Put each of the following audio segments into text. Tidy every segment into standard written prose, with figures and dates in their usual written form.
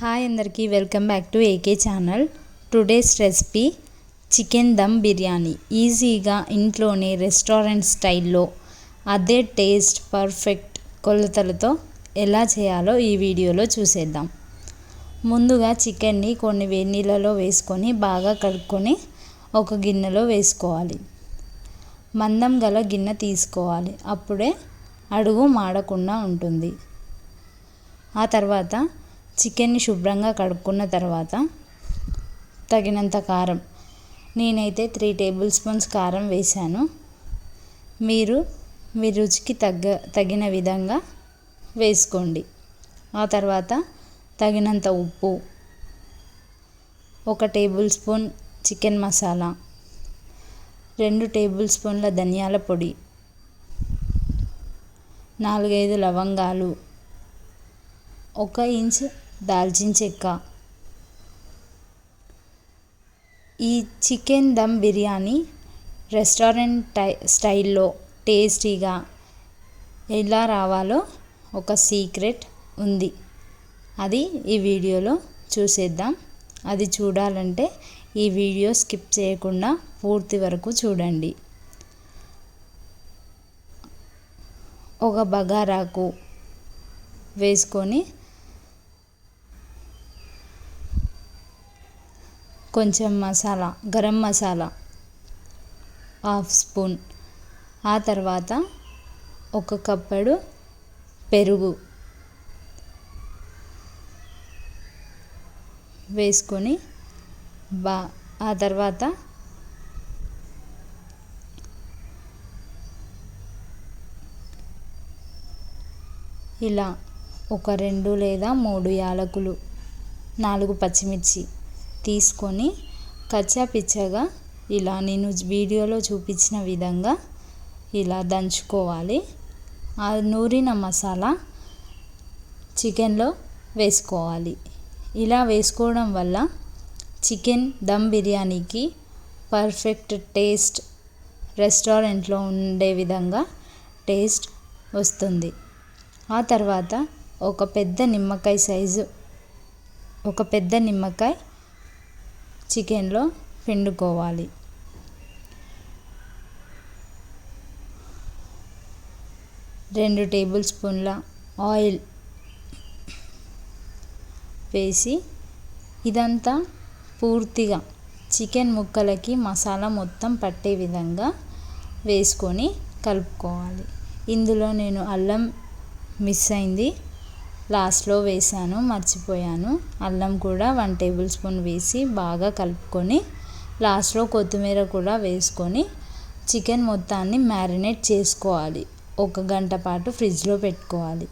Hi అందరికీ welcome back to AK channel. Today's recipe chicken dum biryani. ఈజీగా ఇంట్లోనే రెస్టారెంట్ స్టైల్లో అదే టేస్ట్ పర్ఫెక్ట్ కొలతలతో ఎలా చేయాలో ఈ వీడియోలో చూసేద్దాం. ముందుగా చికెన్ని కొన్ని వేడి నీళ్ళలో వేసుకొని బాగా కడుక్కొని ఒక గిన్నెలో వేసుకోవాలి. మందం గల గిన్నె తీసుకోవాలి, అప్పుడే అడుగు మాడకుండా ఉంటుంది. ఆ తర్వాత చికెన్ని శుభ్రంగా కడుక్కున్న తర్వాత తగినంత కారం, నేనైతే 3 టేబుల్ స్పూన్స్ కారం వేశాను. మీరు మీ రుచికి తగిన విధంగా వేసుకోండి. ఆ తర్వాత తగినంత ఉప్పు, 1 table spoon chicken masala, 2 table స్పూన్ల ధనియాల పొడి, 4-5 లవంగాలు, 1 ఇంచ్ దాల్చిన చెక్క. ఈ చికెన్ దమ్ బిర్యానీ రెస్టారెంట్ స్టైల్లో టేస్టీగా ఎలా రావాలో ఒక సీక్రెట్ ఉంది. అది ఈ వీడియోలో చూసేద్దాం. అది చూడాలంటే ఈ వీడియో స్కిప్ చేయకుండా పూర్తి వరకు చూడండి. ఒక బగారాకు వేసుకొని కొంచెం మసాలా, గరం మసాలా 1/2 స్పూన్, ఆ తర్వాత 1 కప్పుడు పెరుగు వేసుకొని ఆ తర్వాత ఇలా ఒక 2 లేదా 3 యాలకులు, 4 పచ్చిమిర్చి తీసుకొని కచ్చా పిచ్చగా ఇలా నేను వీడియోలో చూపించిన విధంగా ఇలా దంచుకోవాలి. ఆ నూరిన మసాలా చికెన్లో వేసుకోవాలి. ఇలా వేసుకోవడం వల్ల చికెన్ దమ్ బిర్యానీకి పర్ఫెక్ట్ టేస్ట్, రెస్టారెంట్లో ఉండే విధంగా టేస్ట్ వస్తుంది. ఆ తర్వాత ఒక పెద్ద నిమ్మకాయ చికెన్లో పిండుకోవాలి. రెండు టేబుల్ స్పూన్ల ఆయిల్ వేసి ఇదంతా పూర్తిగా చికెన్ ముక్కలకి మసాలా మొత్తం పట్టే విధంగా వేసుకొని కలుపుకోవాలి. ఇందులో నేను అల్లం మిస్ అయింది, లాస్ట్లో వేసాను, మర్చిపోయాను. అల్లం కూడా 1 టేబుల్ స్పూన్ వేసి బాగా కలుపుకొని లాస్ట్లో కొత్తిమీర కూడా వేసుకొని చికెన్ మొత్తాన్ని మ్యారినేట్ చేసుకోవాలి. 1 గంట పాటు ఫ్రిడ్జ్లో పెట్టుకోవాలి.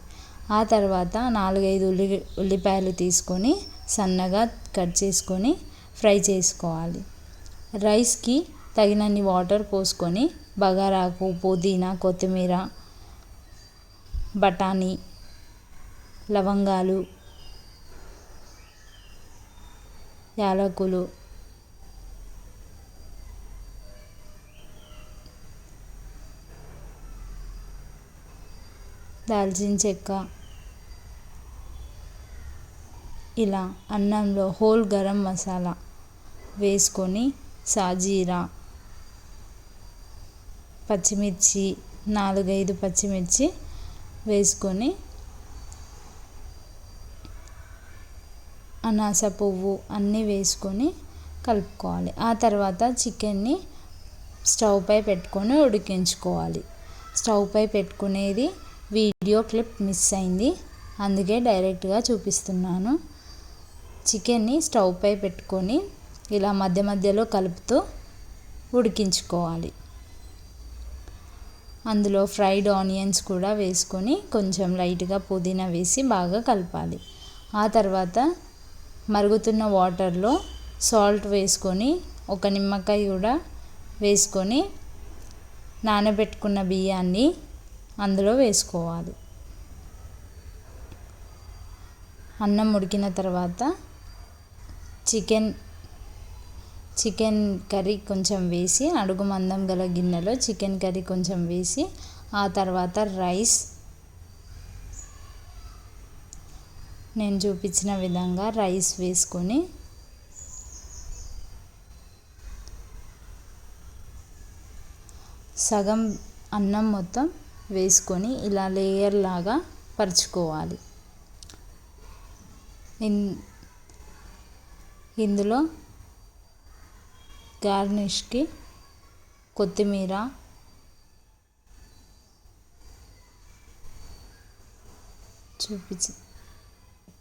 ఆ తర్వాత 4-5 ఉల్లిపాయలు తీసుకొని సన్నగా కట్ చేసుకొని ఫ్రై చేసుకోవాలి. రైస్కి తగినన్ని వాటర్ పోసుకొని బగారాకు, పుదీనా, కొత్తిమీర, బఠానీ, లవంగాలు, యాలకులు, దాల్చిన చెక్క, ఇలా అన్నంలో హోల్ గరం మసాలా వేసుకొని సాజీరా, పచ్చిమిర్చి 4-5 పచ్చిమిర్చి వేసుకొని అనాస పువ్వు అన్నీ వేసుకొని కలుపుకోవాలి. ఆ తర్వాత చికెన్ని స్టవ్ పై పెట్టుకొని ఉడికించుకోవాలి. స్టవ్ పై పెట్టుకునేది వీడియో క్లిప్ మిస్ అయింది, అందుకే డైరెక్ట్గా చూపిస్తున్నాను. చికెన్ని స్టవ్ పై పెట్టుకొని ఇలా మధ్య మధ్యలో కలుపుతూ ఉడికించుకోవాలి. అందులో ఫ్రైడ్ ఆనియన్స్ కూడా వేసుకొని కొంచెం లైట్గా పుదీనా వేసి బాగా కలపాలి. ఆ తర్వాత మరుగుతున్న వాటర్లో సాల్ట్ వేసుకొని 1 నిమ్మకాయ కూడా వేసుకొని నానబెట్టుకున్న బియ్యాన్ని అందులో వేసుకోవాలి. అన్నం ఉడికిన తర్వాత చికెన్ కర్రీ కొంచెం వేసి, అడుగు మందం గల గిన్నెలో చికెన్ కర్రీ కొంచెం వేసి, ఆ తర్వాత రైస్ నేను చూపించిన విధంగా రైస్ వేసుకొని సగం అన్నం మొత్తం వేసుకొని ఇలా లేయర్ లాగా పరుచుకోవాలి. ఇందులో గార్నిష్కి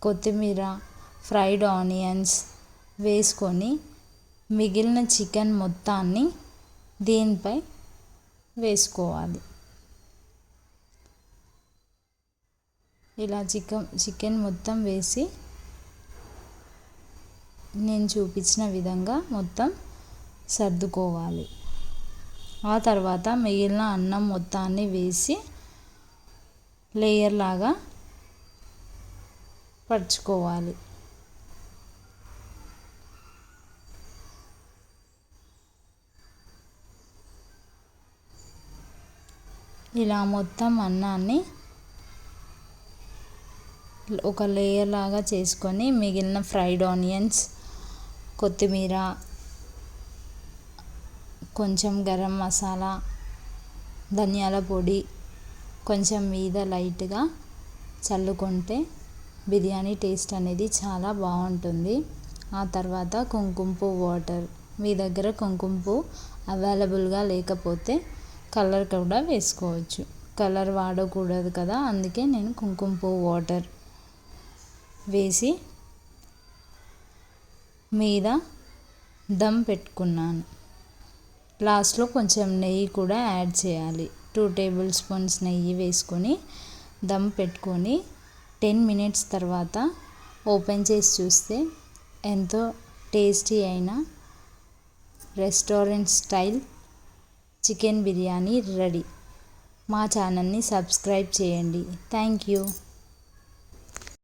కొత్తిమీర, ఫ్రైడ్ ఆనియన్స్ వేసుకొని మిగిలిన చికెన్ మొత్తాన్ని దీనిపై వేసుకోవాలి. ఇలా చికెన్ మొత్తం వేసి నేను చూపించిన విధంగా మొత్తం సర్దుకోవాలి. ఆ తర్వాత మిగిలిన అన్నం మొత్తాన్ని వేసి లేయర్ లాగా పరుచుకోవాలి. ఇలా మొత్తం అన్నాన్ని ఒక లేయర్ లాగా చేసుకొని మిగిలిన ఫ్రైడ్ ఆనియన్స్, కొత్తిమీర, కొంచెం గరం మసాలా, ధనియాల పొడి కొంచెం మీద లైట్గా చల్లుకుంటే బిర్యానీ టేస్ట్ అనేది చాలా బాగుంటుంది. ఆ తర్వాత కుంకుమ పువ్వు వాటర్, మీ దగ్గర కుంకుమ పువ్వు అవైలబుల్గా లేకపోతే కలర్ కూడా వేసుకోవచ్చు. కలర్ వాడకూడదు కదా, అందుకే నేను కుంకుమ పువ్వు వాటర్ వేసి మీద దమ్ పెట్టుకున్నాను. లాస్ట్లో కొంచెం నెయ్యి కూడా యాడ్ చేయాలి. 2 టేబుల్ స్పూన్స్ నెయ్యి వేసుకొని దమ్ పెట్టుకొని 10 మినిట్స్ తర్వాత ఓపెన్ చేసి చూస్తే ఎంతో టేస్టీ అయిన restaurant style chicken biryani ready. మా ఛానల్ని సబ్స్క్రైబ్ చేయండి. Thank you.